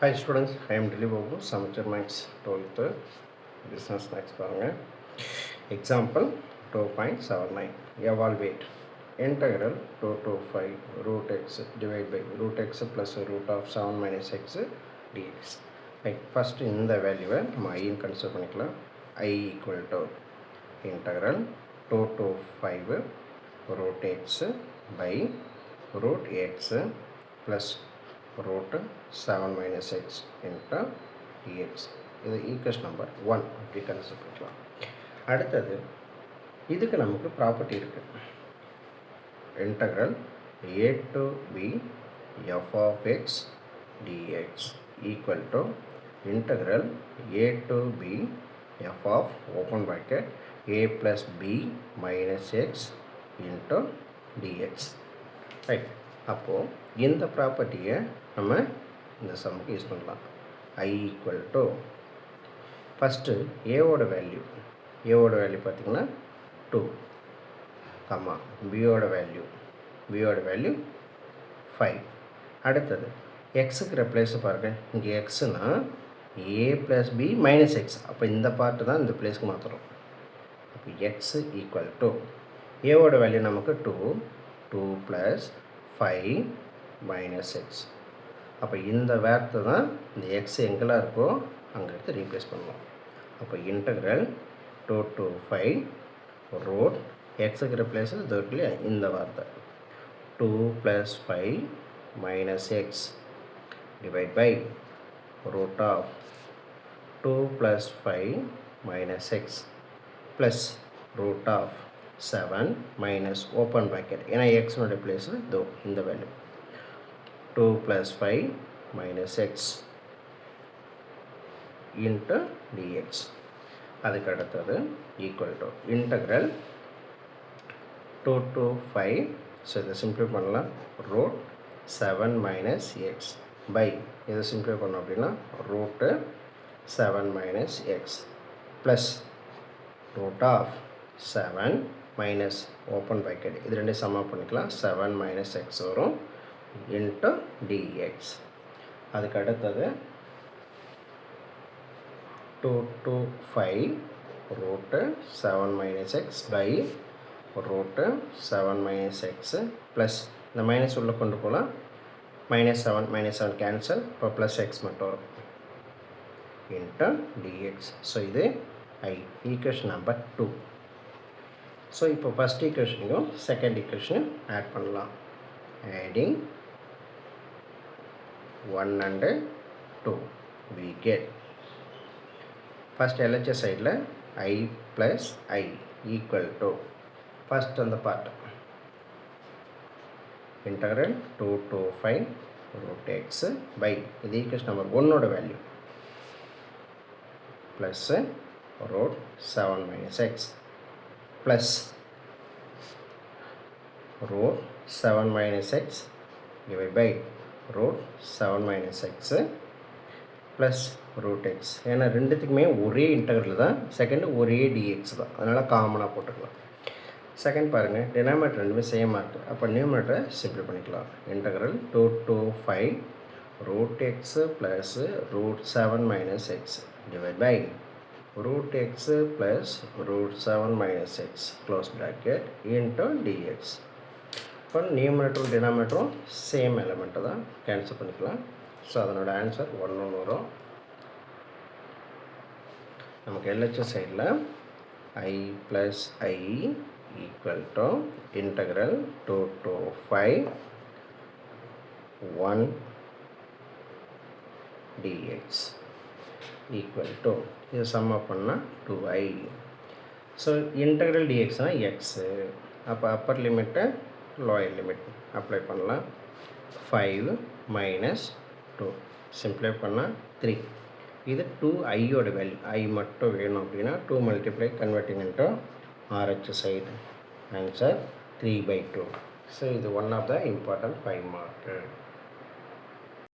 Hi students, I am Dilip Babu, Samacher Max 12th Business Max பாருங்க. Example 2.79. Evaluate integral 2 to 5 root x divided by root x plus root of 7 minus x dx. Right, first இந்த வேல்யூவை நம்ம I ன்னு consider பண்ணிக்கலாம். I equal to integral 2 to 5 root x by root x plus root 7 minus x into dx. இது equation number 1 அப்படி consider பண்ணிக்கலாம். அடுத்தது இதுக்கு நமக்கு ப்ராப்பர்ட்டி இருக்குது. Integral a to b f of x dx equal to integral a to b f of open bracket a plus b minus x into dx. Right, அப்போது இந்த ப்ராப்பர்ட்டியை நம்ம இந்த சம்முக்கு யூஸ் பண்ணலாம். I equal to ஃபஸ்ட்டு ஏவோட value பார்த்திங்கன்னா 2 கம்மா பியோட value 5. அடுத்தது எக்ஸுக்கு ரெப்ளேஸ் பாருங்கள். இங்கே எக்ஸுனா a plus B minus x. அப்போ இந்த பார்ட்டு தான் இந்த பிளேஸ்க்கு மாற்றுறோம். அப்போ எக்ஸு ஈக்குவல் டு ஏவோட வேல்யூ நமக்கு 2 ப்ளஸ் 5 மைனஸ் எக்ஸ். அப்போ இந்த வேர்த்தை தான் இந்த எக்ஸ் எங்கெல்லாம் இருக்கோ அங்கே எடுத்து ரீப்ளேஸ் பண்ணுவோம். அப்போ இன்டெக்ரல் 2 to 5 ரூட் எக்ஸுக்கு ரிப்ளேஸில் இது இருக்கு இல்லையா, இந்த வார்த்தை 2 + 5 minus x divide by root of 2 + 5 minus x plus root of 7 minus open bracket, ஏன்னா எக்ஸுனுடைய பிளேஸில் இதோ இந்த value 2 + 5 minus x into dx. அதுக்கு அடுத்தது equal to integral 2 to 5. So இதை சிம்ப்ளிஃபை பண்ணலாம். ரூட் 7 minus x by இதை சிம்ப்ளிஃபை பண்ணோம் அப்படின்னா root 7 minus x plus root of 7 minus open bracket, இது ரெண்டு சம்மா பண்ணிக்கலாம். 7 minus x வரும் into dx. அதுக்கு அடுத்தது 2 to 5 root 7 minus x by root 7 minus x plus இந்த மைனஸ் உள்ள கொண்டு போகலாம். -7 கேன்சல், இப்போ ப்ளஸ் எக்ஸ் மட்டும் வரும் into dx. ஸோ இது ஈக்குவேஷன் நம்பர் 2. ஸோ இப்போ ஃபஸ்ட் ஈக்குவேஷனையும் செகண்ட் ஈக்குவேஷனையும் ஆட் பண்ணலாம். adding 1 and 2 we get first LHS சைடில் I plus I equal to first அந்த part integral 2 to 5 root x by இது ஈக்குவேஷன் நம்பர் 1 ஓட value plus root 7 minus x plus root 7 minus x divided by root 7 minus x plus root x. ஏன்னா ரெண்டுத்துக்குமே ஒரே integral தான், second ஒரே dx தான், அதனால் காமனாக போட்டுக்கலாம். செகண்ட் பாருங்கள், டினாமினேட்டர் ரெண்டுமே சேமாக இருக்குது. அப்போ நியூமரேட்டரை சிம்பிளை பண்ணிக்கலாம். Integral 2 to 5 root x plus root 7 minus x divided by root x plus root 7 minus x close bracket into dx. இப்போ நியூமரேட்டரும் டினாமினேட்டரும் சேம் எலிமெண்ட்டை தான் கேன்சல் பண்ணிக்கலாம். ஸோ அதனோட ஆன்சர் 1 வரும். நமக்கு LHS சைடில் I plus I equal to integral 2 to 5 1 dx equal to இது some அப் பண்ணால் 2i. So integral dxனால் x, அப்போ அப்பர் லிமிட்டை லோயர் லிமிட் அப்ளை பண்ணலாம். 5 minus 2 சிம்ப்ளை பண்ணால் 3. இது 2iயோட வேல்யூ, I மட்டும் வேணும் அப்படின்னா 2 multiply converting into RH side, answer 3/2. So இது one of the important 5 mark.